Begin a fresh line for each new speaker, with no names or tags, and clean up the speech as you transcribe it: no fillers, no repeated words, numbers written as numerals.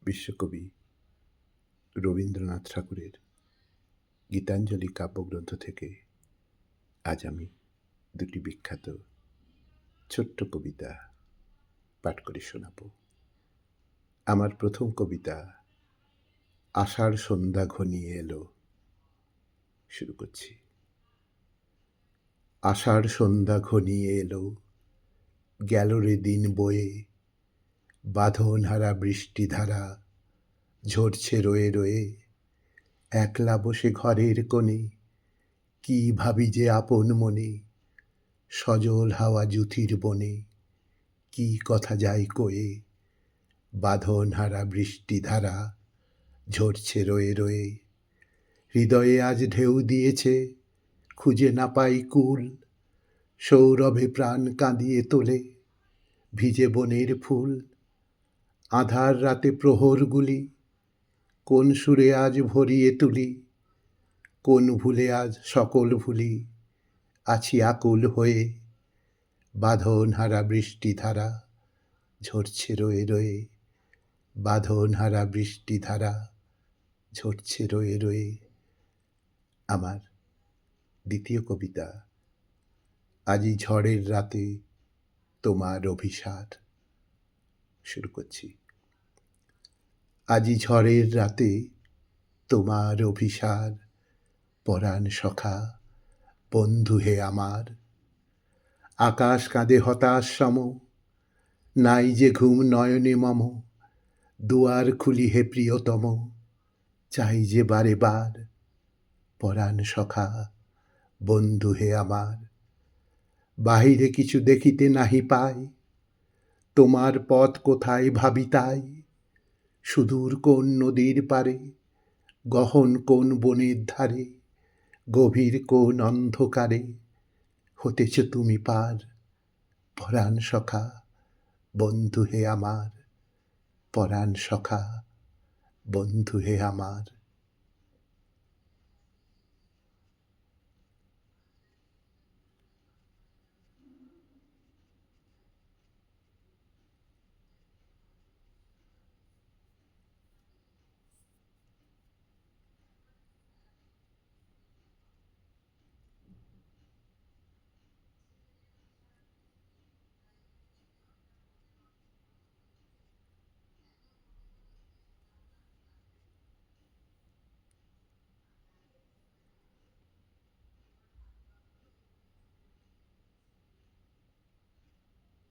বিশ্বকবি রবীন্দ্রনাথ ঠাকুরের গীতাঞ্জলি কাব্যগ্রন্থ থেকে আজ আমি দুটি বিখ্যাত ছোট্ট কবিতা পাঠ করে শোনাব। আমার প্রথম কবিতা আষাঢ় সন্ধ্যা ঘনিয়ে এলো। শুরু করছি। আষাঢ় সন্ধ্যা ঘনিয়ে এলো, গেল রে দিন বয়ে, বাঁধনহারা বৃষ্টিধারা ঝরছে রয়ে রয়ে। একলা বসে ঘরের কোণে কি ভাবি যে আপন মনে, সজল হাওয়া জুথির বনে কি কথা যাই কয়ে। বাঁধনহারা বৃষ্টিধারা ঝরছে রয়ে রয়ে। হৃদয়ে আজ ঢেউ দিয়েছে, খুঁজে না পাই কুল, সৌরভে প্রাণ কাঁদিয়ে তোলে ভিজে বনের ফুল। আঁধার রাতে প্রহরগুলি কোন সুরে আজ ভরিয়ে তুলি, কোন ভুলে আজ সকল ভুলি আছি আকুল হয়ে। বাঁধনহারা বৃষ্টিধারা ঝরছে রয়ে রয়ে, বাঁধনহারা বৃষ্টিধারা ঝরছে রয়ে রয়ে। আমার দ্বিতীয় কবিতা আজি ঝড়ের রাতে তোমার অভিসার। শুরু করছি। আজি ঝড়ের রাতে তোমার অভিসার, পরাণ সখা বন্ধু হে আমার। আকাশ কাঁদে হতাশ সম, নাই যে ঘুম নয়নে মম। দুয়ার খুলি হে প্রিয়তম, চাই যে বারে বার। পরাণ সখা বন্ধু হে আমার। বাহিরে কিছু দেখিতে নাহি পাই, তোমার পথ কোথায় ভাবি তাই। সুদূর কোন নদীর পারে, গহন কোন বনের ধারে, গভীর কোন অন্ধকারে হতেছ তুমি পার। পরাণ সখা বন্ধু হে আমার, পরাণ সখা বন্ধু হে আমার।